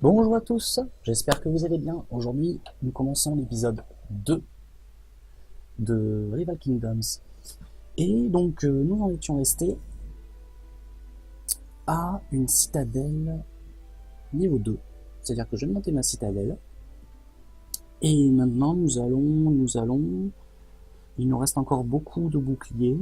Bonjour à tous, j'espère que vous allez bien. Aujourd'hui, nous commençons l'épisode 2 de Rival Kingdoms. Et donc, nous en étions restés à une citadelle niveau 2. C'est-à-dire que je vais monter ma citadelle. Et maintenant, il nous reste encore beaucoup de boucliers.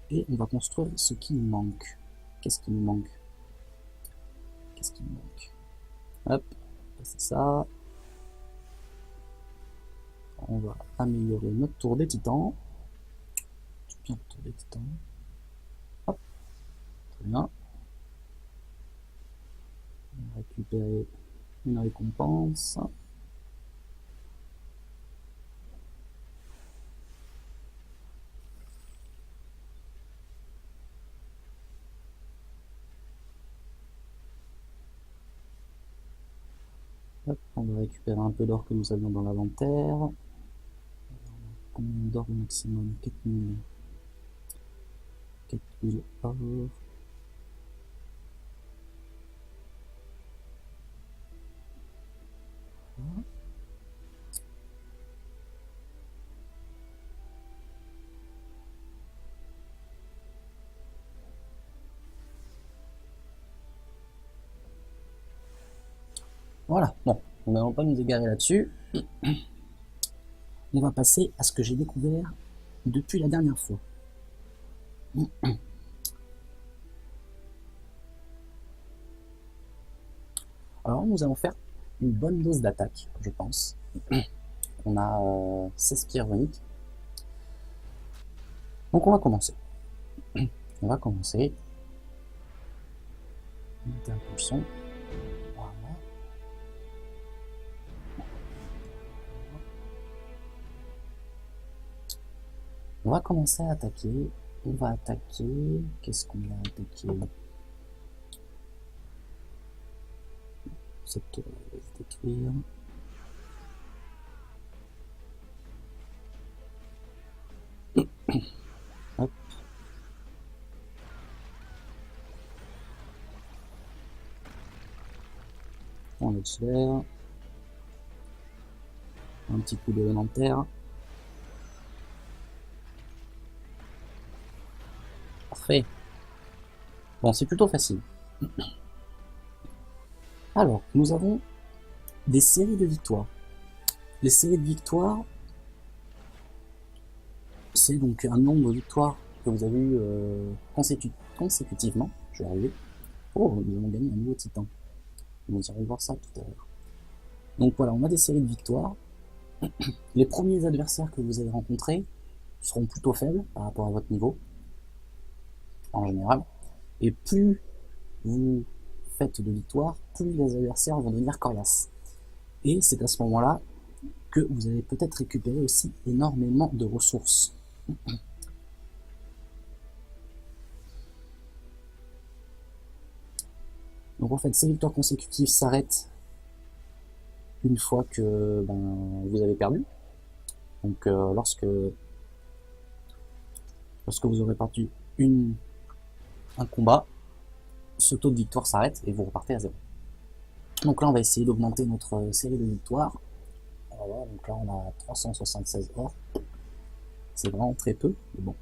Et on va construire ce qui nous manque. Qu'est-ce qui nous manque? Qu'est-ce qui nous manque? Hop, c'est ça. On va améliorer notre tour des titans. Bien le tour des titans. Hop, très bien. On va récupérer une récompense. Hop, on va récupérer un peu d'or que nous avions dans l'inventaire. Combien d'or au maximum? 4000. 4000 or. Voilà, bon, on n'allons pas nous égarer là-dessus. On va passer à ce que j'ai découvert depuis la dernière fois. Alors nous allons faire une bonne dose d'attaque, je pense. On a 16 pierres runiques. Donc on va commencer. On va commencer. Monter un peu le son. Voilà. On va commencer à attaquer. On va attaquer. Qu'est-ce qu'on va attaquer? Cette tour va se détruire. Hop. On accélère. Un petit coup d'élémentaire. Parfait. Bon, c'est plutôt facile. Alors, nous avons des séries de victoires. Les séries de victoires, c'est donc un nombre de victoires que vous avez eu consécutivement. Je vais arriver. Oh, nous avons gagné un nouveau titan. Nous irons voir ça tout à l'heure. Donc voilà, on a des séries de victoires. Les premiers adversaires que vous allez rencontrer seront plutôt faibles par rapport à votre niveau, en général. Et plus vous faites de victoires, plus les adversaires vont devenir coriaces. Et c'est à ce moment-là que vous allez peut-être récupérer aussi énormément de ressources. Donc en fait, ces victoires consécutives s'arrêtent une fois que vous avez perdu. Donc lorsque vous aurez perdu un combat, ce taux de victoire s'arrête et vous repartez à zéro. Donc là, on va essayer d'augmenter notre série de victoires. Voilà, donc là, on a 376 or. C'est vraiment très peu, mais bon,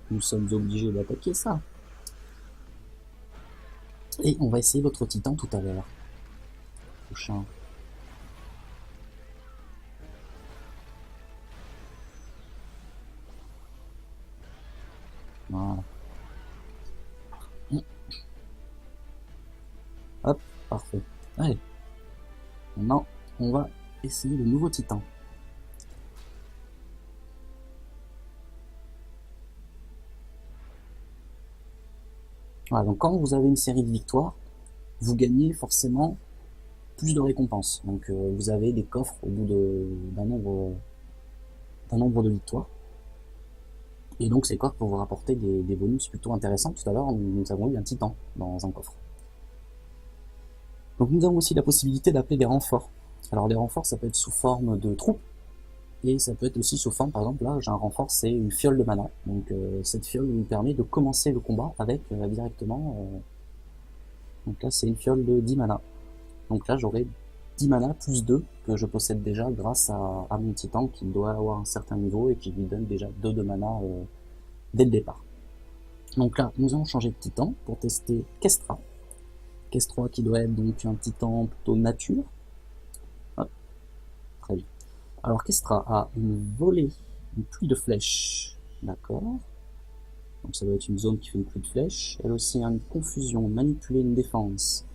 nous sommes obligés d'attaquer ça. Et on va essayer l'autre titan tout à l'heure. Prochain. Voilà. Hop, parfait. Allez. Maintenant, on va essayer le nouveau titan. Voilà, donc quand vous avez une série de victoires, vous gagnez forcément plus de récompenses. Donc vous avez des coffres au bout d'un nombre de victoires. Et donc ces coffres vont vous rapporter des bonus plutôt intéressants. Tout à l'heure, nous avons eu un titan dans un coffre. Donc nous avons aussi la possibilité d'appeler des renforts. Alors les renforts, ça peut être sous forme de troupes, et ça peut être aussi sous forme, par exemple là j'ai un renfort, c'est une fiole de mana. Donc cette fiole nous permet de commencer le combat avec directement Donc là, c'est une fiole de 10 mana. Donc là, j'aurai 10 mana plus 2 que je possède déjà grâce à mon titan qui doit avoir un certain niveau et qui lui donne déjà 2 de mana dès le départ. Donc là, nous allons changer de titan pour tester Kestra. Kestra qui doit être donc un titan plutôt nature. Hop, très bien. Alors Kestra a une volée, une pluie de flèches. D'accord. Donc ça doit être une zone qui fait une pluie de flèches. Elle aussi a une confusion, manipuler une défense.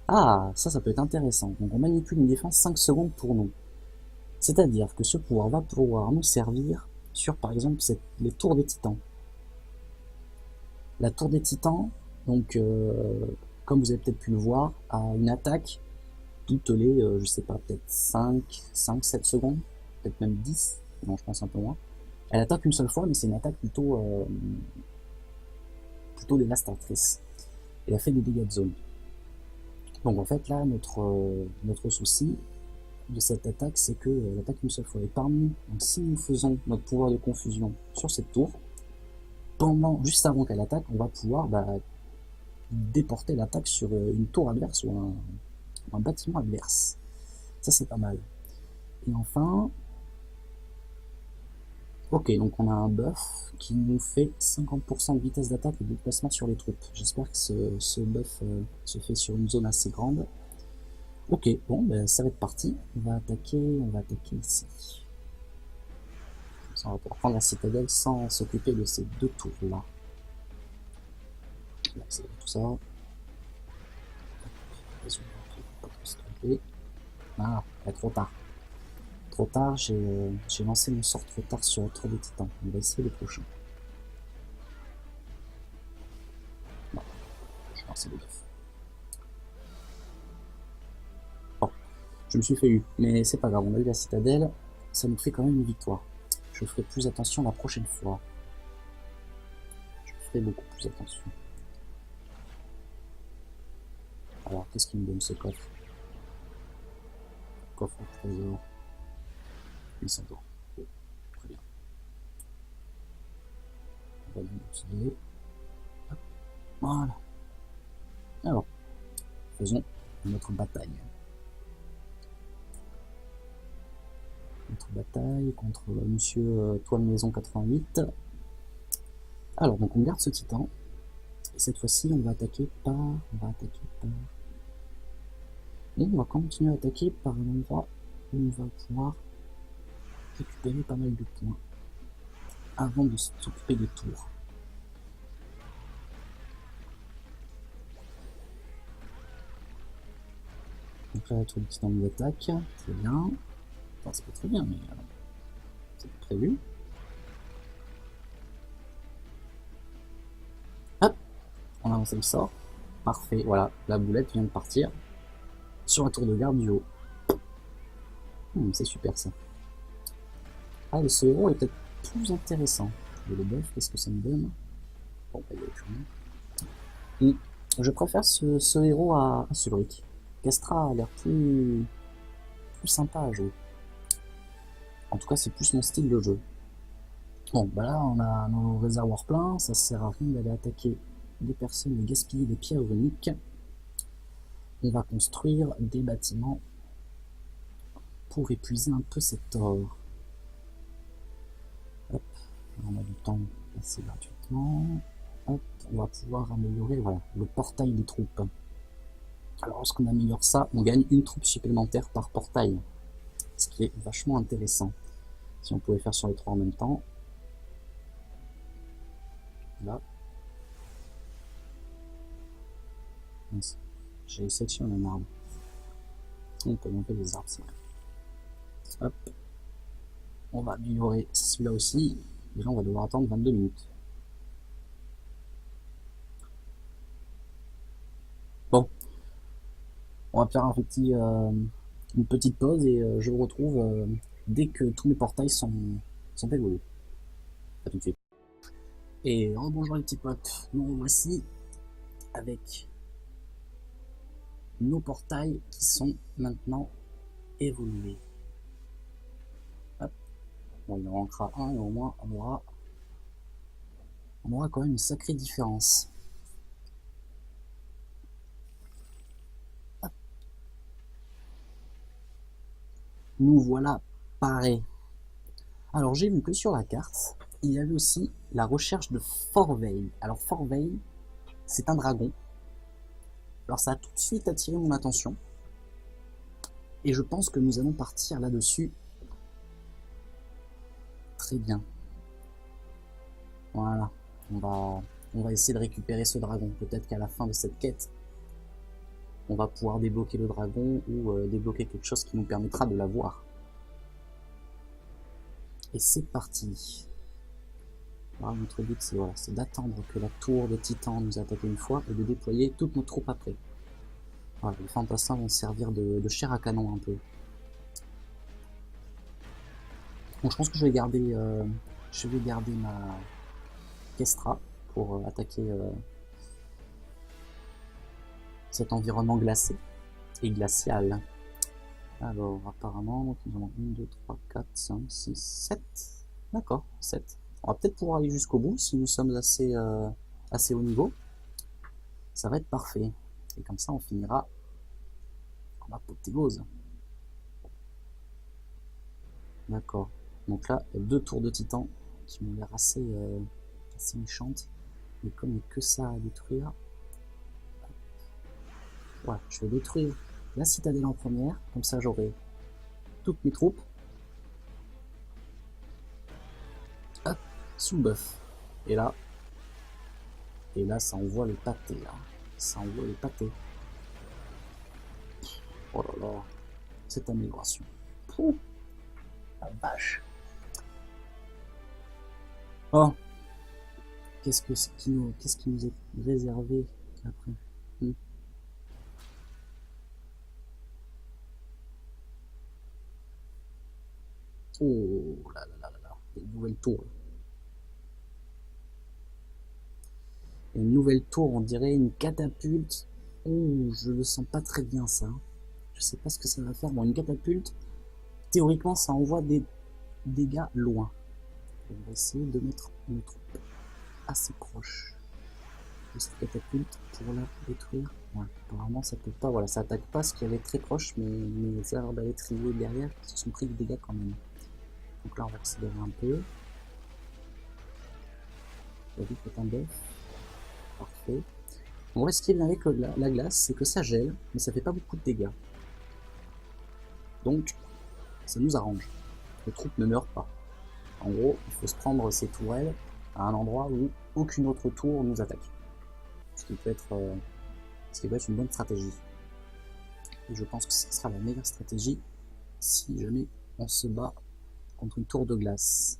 Ah, ça peut être intéressant. Donc on manipule une défense 5 secondes pour nous. C'est-à-dire que ce pouvoir va pouvoir nous servir sur par exemple les tours des titans. La tour des titans, donc comme vous avez peut-être pu le voir, a une attaque toutes les, je sais pas, peut-être 5-7 secondes, peut-être même 10, non je pense un peu moins. Elle attaque une seule fois, mais c'est une attaque plutôt dévastatrice. Et elle fait des dégâts de zone. Donc en fait là, notre souci de cette attaque, c'est que elle attaque une seule fois. Et parmi, donc si nous faisons notre pouvoir de confusion sur cette tour, juste avant qu'elle attaque, on va pouvoir déporter l'attaque sur une tour adverse ou un bâtiment adverse. Ça c'est pas mal. Et enfin, ok, donc on a un buff qui nous fait 50% de vitesse d'attaque et de déplacement sur les troupes. J'espère que ce buff se fait sur une zone assez grande. Ok, bon, ben, ça va être parti. On va attaquer ici. Comme ça, on va pouvoir prendre la citadelle sans s'occuper de ces deux tours-là. On va accélérer tout ça. Pas trop se tromper. Ah, trop tard. Trop tard, j'ai lancé mon sort trop tard sur Tour des Titans. On va essayer le prochain. Non, je vais lancer le buff. Bon, je me suis fait eu, mais c'est pas grave, on a eu la citadelle, ça nous fait quand même une victoire. Je ferai plus attention la prochaine fois. Je ferai beaucoup plus attention. Alors, qu'est-ce qu'il me donne ce coffre? Coffre au trésor. 800 euros. Très bien. On va l'utiliser. Voilà. Alors, faisons notre bataille. Notre bataille contre monsieur Toile Maison 88. Alors, donc on garde ce titan. Et cette fois-ci, on va attaquer par... Et on va continuer à attaquer par un endroit où on va pouvoir récupérer pas mal de points avant de s'occuper des tours. Donc là, notre titan d'attaque, très bien. Enfin, c'est pas très bien, mais c'est prévu. Hop, on a lancé le sort. Parfait, voilà, la boulette vient de partir sur la tour de garde du haut. C'est super ça. Ah, ce héros est peut-être plus intéressant. Et le buff, qu'est-ce que ça me donne? Bon, il y a autre chose. Je préfère ce héros à Sulric. Kestra a l'air plus sympa à jouer. En tout cas, c'est plus mon style de jeu. Bon, bah là, on a nos réservoirs pleins. Ça sert à rien d'aller attaquer des personnes et gaspiller des pierres runiques. On va construire des bâtiments pour épuiser un peu cet or. Hop, on a du temps assez gratuitement. Hop, on va pouvoir améliorer voilà, le portail des troupes. Alors lorsqu'on améliore ça, on gagne une troupe supplémentaire par portail. Ce qui est vachement intéressant. Si on pouvait faire sur les trois en même temps. Là. J'ai sélectionné un arbre. On peut monter les arbres, c'est vrai. Hop. On va améliorer celui-là aussi. Et là, on va devoir attendre 22 minutes. Bon. On va faire une petite pause et je vous retrouve dès que tous mes portails sont évolués. A tout de suite. Et rebonjour les petits potes. Nous voici avec nos portails qui sont maintenant évolués. Hop. Bon, il en manquera un et au moins on aura quand même une sacrée différence. Nous voilà parés. Alors j'ai vu que sur la carte, il y avait aussi la recherche de Forveil. Alors Forveil, c'est un dragon. Alors ça a tout de suite attiré mon attention. Et je pense que nous allons partir là-dessus. Très bien. Voilà. On va essayer de récupérer ce dragon. Peut-être qu'à la fin de cette quête, on va pouvoir débloquer le dragon ou débloquer quelque chose qui nous permettra de l'avoir. Et c'est parti. Alors, notre but, c'est voilà, d'attendre que la tour des titans nous attaque une fois et de déployer toutes nos troupes après. Voilà, les fantassins vont servir de chair à canon un peu. Bon, je pense que je vais garder ma Kestra pour attaquer cet environnement glacé et glacial. Alors, apparemment, donc nous en avons 1, 2, 3, 4, 5, 6, 7. D'accord, 7. On va peut-être pouvoir aller jusqu'au bout si nous sommes assez haut niveau. Ça va être parfait. Et comme ça, on finira en apothéose. D'accord. Donc là, il y a 2 tours de titan qui m'ont l'air assez méchantes. Mais comme il n'y a que ça à détruire, voilà, je vais détruire la citadelle en première. Comme ça, j'aurai toutes mes troupes. Hop, sous le buff. Et là, ça envoie le pâté. Là. Ça envoie le pâté. Oh là là, cette amélioration. Pouh, la vache. Oh, qu'est-ce qui nous est réservé après? Oh là là là là, une nouvelle tour. Une nouvelle tour, on dirait une catapulte. Oh, je le sens pas très bien ça. Je sais pas ce que ça va faire. Bon, une catapulte, théoriquement, ça envoie des dégâts loin. On va essayer de mettre une troupe assez proche de cette catapulte pour la détruire. Ouais, apparemment, ça peut pas. Voilà, ça attaque pas ce qui avait très proche, mais les arbalétriers derrière se sont pris des dégâts quand même. Donc là, on va accélérer un peu. La vie est un buff. Parfait. En vrai, ce qui est bien avec la glace, c'est que ça gèle, mais ça fait pas beaucoup de dégâts. Donc, ça nous arrange. Les troupes ne meurent pas. En gros, il faut se prendre ces tourelles à un endroit où aucune autre tour nous attaque. Ce qui peut être une bonne stratégie. Et je pense que ce sera la meilleure stratégie si jamais on se bat contre une tour de glace.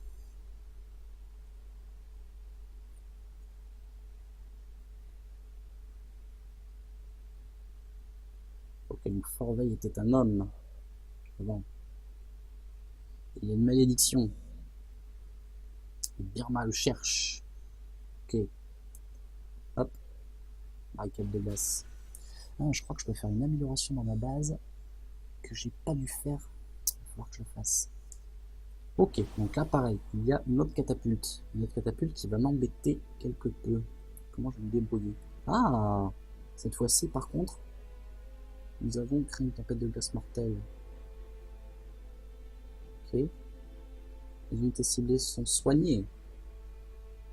Ok, donc Forveil était un homme. Bon. Il y a une malédiction. Et Birma le cherche. Ok. Hop. Barricade de glace. Ah, je crois que je peux faire une amélioration dans ma base que j'ai pas dû faire. Il va falloir que je le fasse. Ok, donc là pareil, il y a une autre catapulte. Une autre catapulte qui va m'embêter quelque peu. Comment je vais me débrouiller? Ah, cette fois-ci par contre, nous avons créé une tempête de glace mortelle. Ok. Les unités ciblées sont soignées.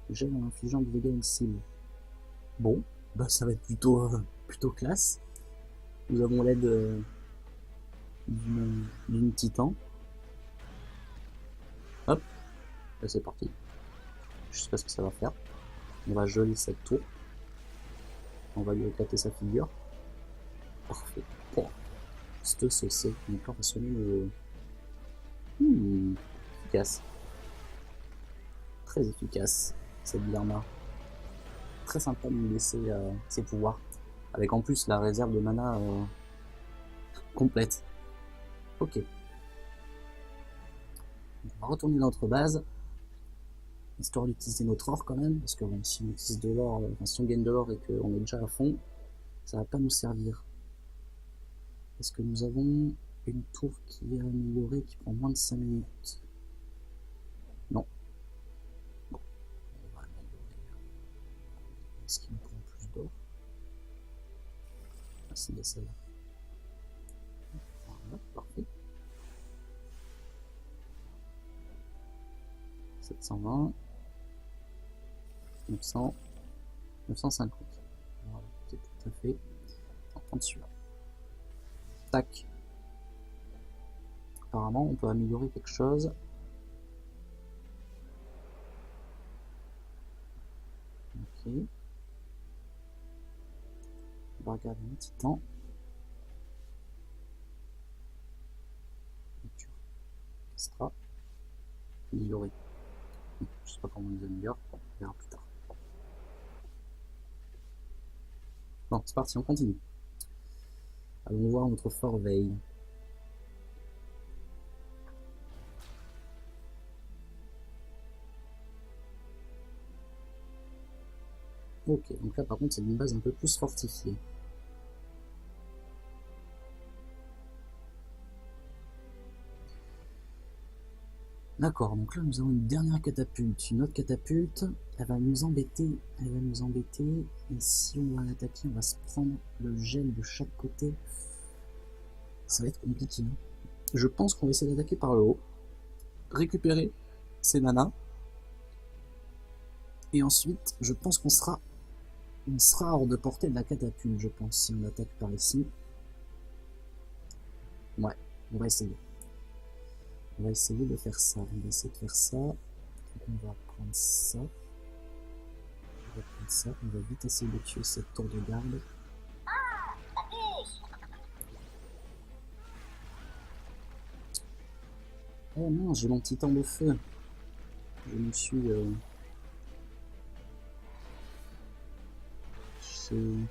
Gel en infligeant du dégâts à une cible. Bon, bah ça va être plutôt classe. Nous avons l'aide d'une titan. Hop, là c'est parti. Je sais pas ce que ça va faire. On va geler cette tour. On va lui éclater sa figure. Parfait. Bon, cette saucée. Donc là on va sonner le... efficace. Très efficace, cette Birma. Très sympa de nous laisser ses pouvoirs. Avec en plus la réserve de mana complète. Ok. On va retourner dans notre base. Histoire d'utiliser notre or quand même. Parce que bon, si on utilise de l'or, si on gagne de l'or et qu'on est déjà à fond, ça va pas nous servir. Est-ce que nous avons une tour qui est améliorée qui prend moins de 5 minutes? Non. Bon, on va améliorer. Est-ce qu'il nous prend plus d'or? Ah, c'est bien celle-là. Voilà, parfait. 720. 900. 950. Voilà, c'est tout à fait. On va prendre celui-là. Tac. Apparemment, on peut améliorer quelque chose. Ok. On va regarder un titan. Extra. Améliorer. Je sais pas comment on les améliore. On verra plus tard. Bon, c'est parti, on continue. Allons voir notre fort veille. Ok, donc là par contre c'est une base un peu plus fortifiée. D'accord, donc là nous avons une dernière catapulte. Une autre catapulte, elle va nous embêter. Elle va nous embêter. Et si on va l'attaquer, on va se prendre le gel de chaque côté. Ça va être compliqué. Je pense qu'on va essayer d'attaquer par le haut. Récupérer ces nanas. Et ensuite, je pense qu'on sera hors de portée de la catapulte, je pense, si on attaque par ici. Ouais, on va essayer. On va essayer de faire ça. On va essayer de faire ça. Donc on va prendre ça. On va prendre ça. On va vite essayer de tuer cette tour de garde. Oh non, j'ai mon titan de feu. Je me suis...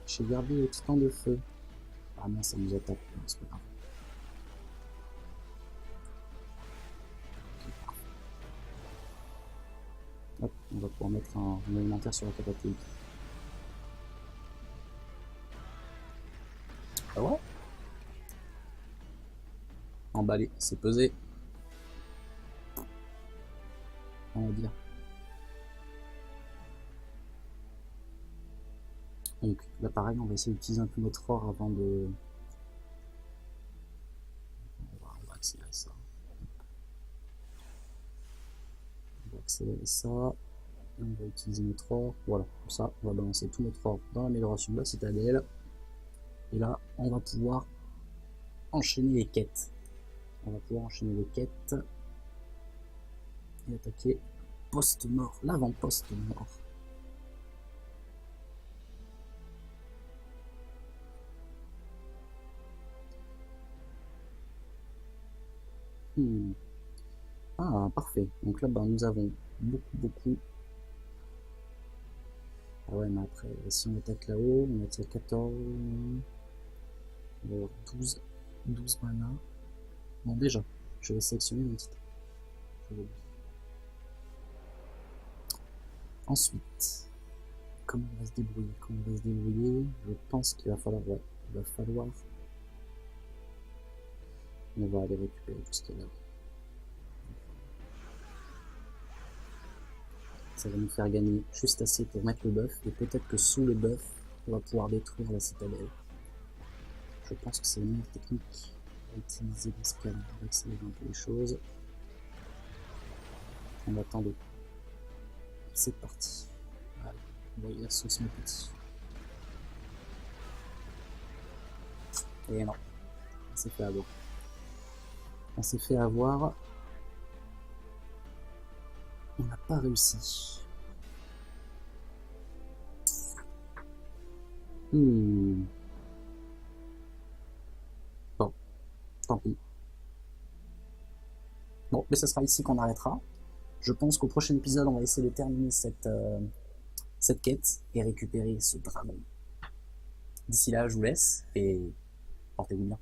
J'ai gardé le titan de feu. Ah non, ça nous attaque. C'est pas grave. Hop, on va pouvoir mettre un élémentaire sur la catapulte. Ah ouais? Emballé, c'est pesé. On va dire. Donc là pareil, on va essayer d'utiliser un peu notre or avant de... On va accélérer ça. On va accélérer ça. Et on va utiliser notre or. Voilà, comme ça, on va balancer tout notre or dans l'amélioration de la citadelle. Et là, on va pouvoir enchaîner les quêtes. On va pouvoir enchaîner les quêtes. Et attaquer post-mort, l'avant-poste mort. Ah, parfait. Donc là, nous avons beaucoup. Ah ouais, mais après, si on attaque là-haut, on attaque 14. On va avoir 12 mana. Bon, déjà, je vais sélectionner mon titre. Ensuite, comment on va se débrouiller? Je pense qu'il va falloir... Ouais, il va falloir... On va aller récupérer tout ce qu'il y a là. Ça va nous faire gagner juste assez pour mettre le buff, et peut-être que sous le buff, on va pouvoir détruire la citadelle. Je pense que c'est la meilleure technique à utiliser dans ce cas. On va accélérer un peu les choses. En attendant, c'est parti. Allez, on va y la sauce mes petits. Et non, on s'est fait avoir. On s'est fait avoir. On n'a pas réussi. Bon, tant pis. Bon, mais ce sera ici qu'on arrêtera. Je pense qu'au prochain épisode, on va essayer de terminer cette quête et récupérer ce dragon. D'ici là, je vous laisse et portez-vous bien.